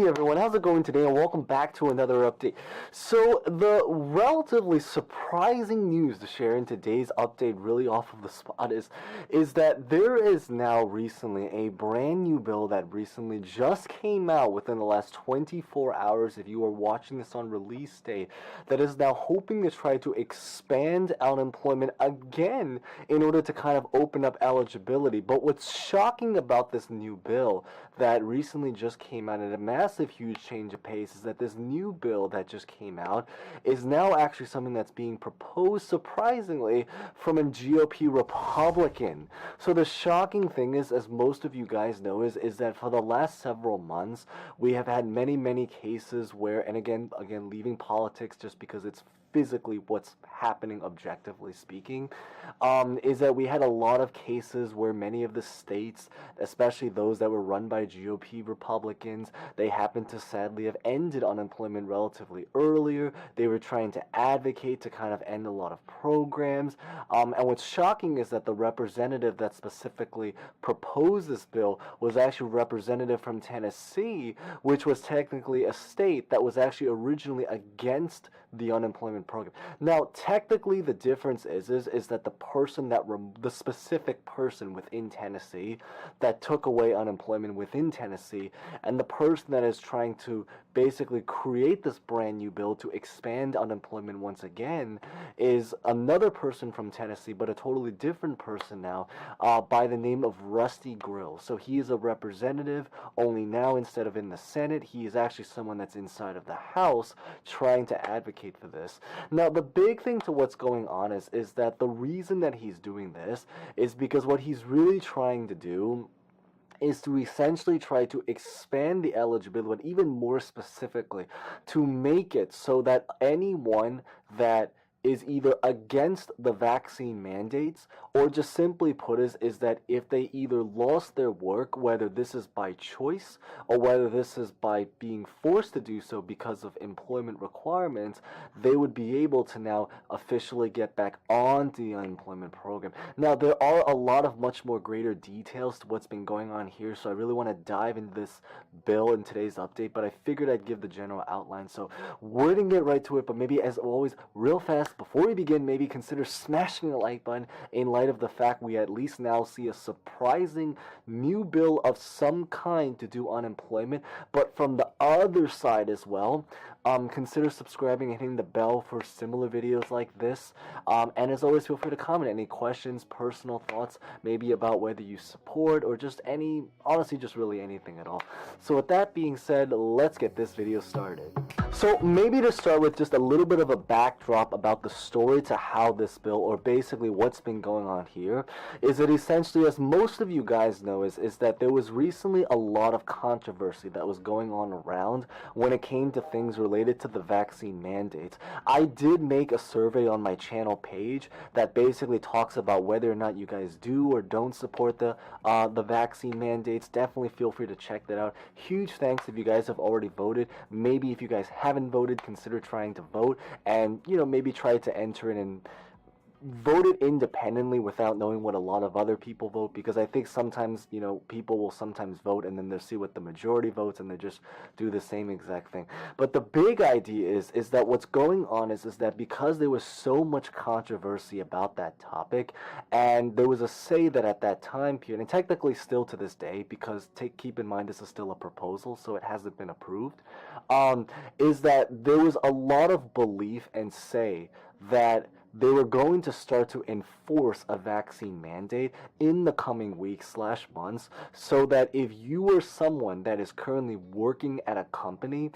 Hey everyone, how's it going today, and welcome back to another update. So the relatively surprising news to share in today's update, really off of the spot, is that there is now recently a brand new bill that recently just came out within the last 24 hours, if you are watching this on release day, that is now hoping to try to expand unemployment again in order to kind of open up eligibility. But what's shocking about this new bill that recently just came out at a massive, huge change of pace is that this new bill that just came out is now actually something that's being proposed, surprisingly, from a GOP Republican. So the shocking thing is, as most of you guys know, is that for the last several months, we have had many cases where, and again, leaving politics just because it's physically what's happening objectively speaking, is that we had a lot of cases where many of the states, especially those that were run by GOP Republicans, they happened to sadly have ended unemployment relatively earlier. They were trying to advocate to kind of end a lot of programs. And what's shocking is that the representative that specifically proposed this bill was actually a representative from Tennessee, which was technically a state that was actually originally against the unemployment program. Now, technically, the difference is that the specific person within Tennessee that took away unemployment within Tennessee, and the person that is trying to basically create this brand new bill to expand unemployment once again is another person from Tennessee, but a totally different person now, by the name of Rusty Grill. So he is a representative, only now instead of in the Senate, he is actually someone that's inside of the House trying to advocate for this. Now, the big thing to what's going on is that the reason that he's doing this is because what he's really trying to do is to essentially try to expand the eligibility, but even more specifically, to make it so that anyone that is either against the vaccine mandates, or just simply put is that if they either lost their work, whether this is by choice or whether this is by being forced to do so because of employment requirements, they would be able to now officially get back on the unemployment program. Now, there are a lot of much more greater details to what's been going on here, so I really want to dive into this bill in today's update, but I figured I'd give the general outline. So we're going to get right to it, but maybe as always, real fast, before we begin, maybe consider smashing the like button in light of the fact we at least now see a surprising new bill of some kind to do unemployment. But from the other side as well, consider subscribing and hitting the bell for similar videos like this. And as always, feel free to comment any questions, personal thoughts, maybe about whether you support or just honestly, just really anything at all. So with that being said, let's get this video started. So maybe to start with just a little bit of a backdrop about the story to how this bill, or basically what's been going on here, is that essentially, as most of you guys know, is that there was recently a lot of controversy that was going on around when it came to things related to the vaccine mandates. I did make a survey on my channel page that basically talks about whether or not you guys do or don't support the vaccine mandates. Definitely feel free to check that out. Huge thanks if you guys have already voted. Maybe if you guys haven't voted, consider trying to vote, and maybe try to enter in and vote it independently without knowing what a lot of other people vote, because I think sometimes people will sometimes vote and then they'll see what the majority votes and they just do the same exact thing. But the big idea is that what's going on is that because there was so much controversy about that topic, and there was a say that at that time period, and technically still to this day, because keep in mind this is still a proposal, so it hasn't been approved, is that there was a lot of belief and say that they were going to start to enforce a vaccine mandate in the coming weeks/months, so that if you were someone that is currently working at a company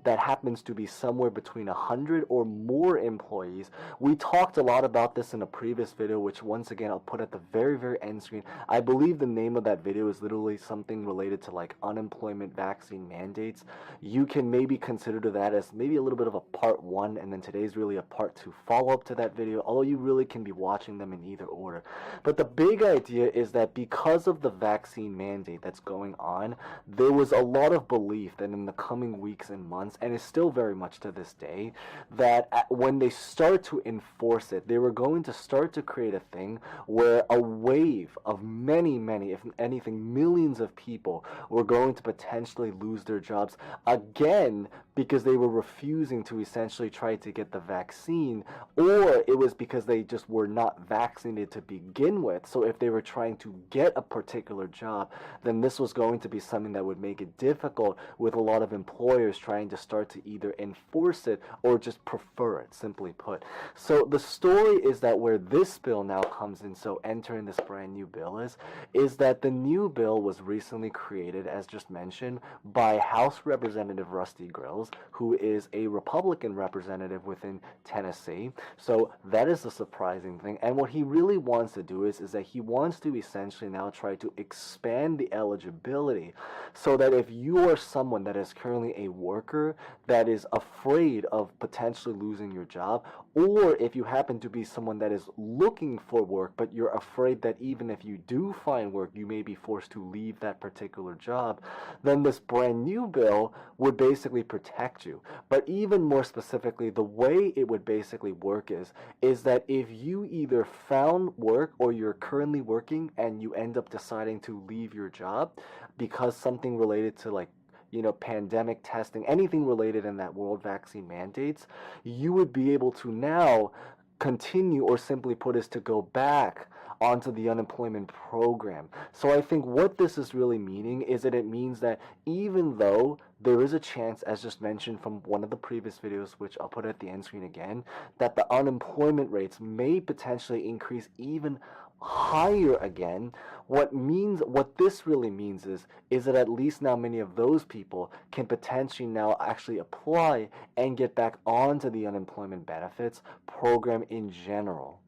that happens to be somewhere between 100 or more employees, we talked a lot about this in a previous video, which once again I'll put at the very, very end screen. I believe the name of that video is literally something related to like unemployment vaccine mandates. You can maybe consider that as maybe a little bit of a part 1, and then today's really a part 2 follow-up to that video, although you really can be watching them in either order. But the big idea is that because of the vaccine mandate that's going on, there was a lot of belief that in the coming weeks and months, and it's still very much to this day, that when they start to enforce it, they were going to start to create a thing where a wave of many, if anything, millions of people were going to potentially lose their jobs again because they were refusing to essentially try to get the vaccine, or it was because they just were not vaccinated to begin with. So if they were trying to get a particular job, then this was going to be something that would make it difficult with a lot of employers trying to start to either enforce it or just prefer it, simply put. So the story is that where this bill now comes in, so entering this brand new bill is that the new bill was recently created, as just mentioned, by House Representative Rusty Grills, who is a Republican representative within Tennessee. So that is a surprising thing. And what he really wants to do is that he wants to essentially now try to expand the eligibility so that if you are someone that is currently a worker that is afraid of potentially losing your job, or if you happen to be someone that is looking for work, but you're afraid that even if you do find work, you may be forced to leave that particular job, then this brand new bill would basically protect you. But even more specifically, the way it would basically work is that if you either found work or you're currently working and you end up deciding to leave your job because something related to pandemic testing, anything related in that world vaccine mandates, you would be able to now continue, or simply put is to go back onto the unemployment program. So I think what this is really meaning is that it means that even though there is a chance, as just mentioned from one of the previous videos, which I'll put at the end screen again, that the unemployment rates may potentially increase even higher again, what this really means is that at least now many of those people can potentially now actually apply and get back onto the unemployment benefits program in general.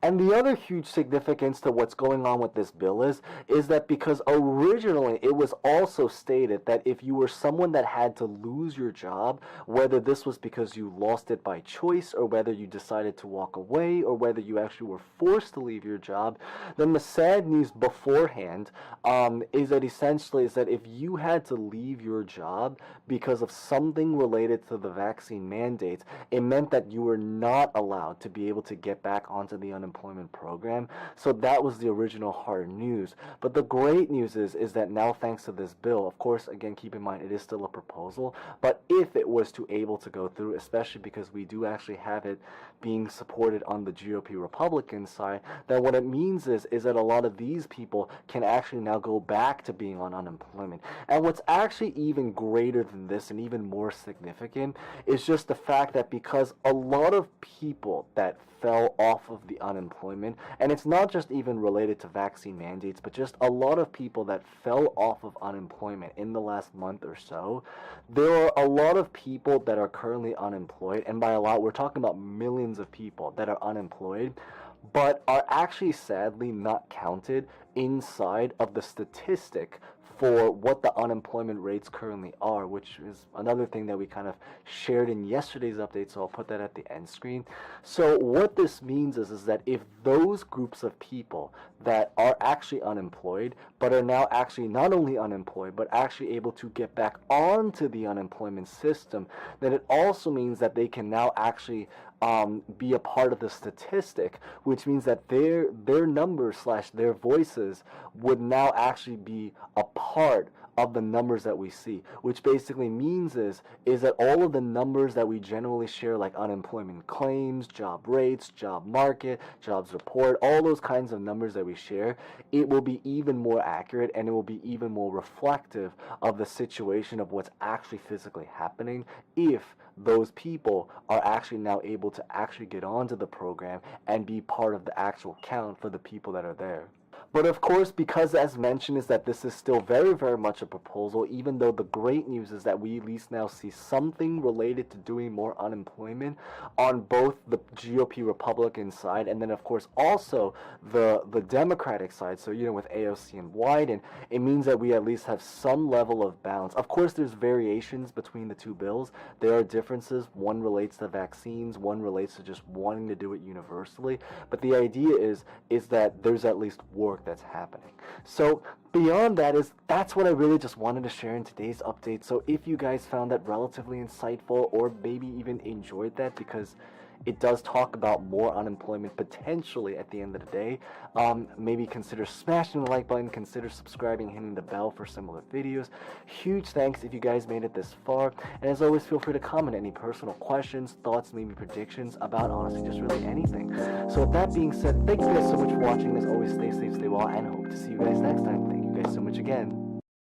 And the other huge significance to what's going on with this bill is that because originally it was also stated that if you were someone that had to lose your job, whether this was because you lost it by choice or whether you decided to walk away or whether you actually were forced to leave your job, then the sad news beforehand is that essentially is that if you had to leave your job because of something related to the vaccine mandates, it meant that you were not allowed to be able to get back onto the unemployment program. So that was the original hard news. But the great news is that now, thanks to this bill, of course, again, keep in mind it is still a proposal, but if it was to able to go through, especially because we do actually have it being supported on the GOP Republican side, then what it means is that a lot of these people can actually now go back to being on unemployment. And what's actually even greater than this and even more significant is just the fact that because a lot of people that fell off of the unemployment, and it's not just even related to vaccine mandates, but just a lot of people that fell off of unemployment in the last month or so, there are a lot of people that are currently unemployed, and by a lot, we're talking about millions of people that are unemployed, but are actually sadly not counted inside of the statistic for what the unemployment rates currently are, which is another thing that we kind of shared in yesterday's update, so I'll put that at the end screen. So what this means is that if those groups of people that are actually unemployed, but are now actually not only unemployed, but actually able to get back onto the unemployment system, then it also means that they can now actually be a part of the statistic, which means that their numbers / their voices would now actually be a part of the numbers that we see, which basically means is that all of the numbers that we generally share, like unemployment claims, job rates, job market, jobs report, all those kinds of numbers that we share, it will be even more accurate and it will be even more reflective of the situation of what's actually physically happening if those people are actually now able to actually get onto the program and be part of the actual count for the people that are there. But of course, because as mentioned, is that this is still very, very much a proposal, even though the great news is that we at least now see something related to doing more unemployment on both the GOP Republican side and then, of course, also the Democratic side. So, with AOC and Wyden, it means that we at least have some level of balance. Of course, there's variations between the two bills. There are differences. One relates to vaccines, one relates to just wanting to do it universally. But the idea is that there's at least work that's happening. So beyond that's what I really just wanted to share in today's update. So if you guys found that relatively insightful or maybe even enjoyed that, because it does talk about more unemployment potentially at the end of the day, maybe consider smashing the like button, consider subscribing, hitting the bell for similar videos. Huge thanks if you guys made it this far, and as always, feel free to comment any personal questions, thoughts, maybe predictions about honestly just really anything. So with that being said, thank you guys so much for watching. As always, stay safe, stay well, and hope to see you guys next time. Thank you guys so much again.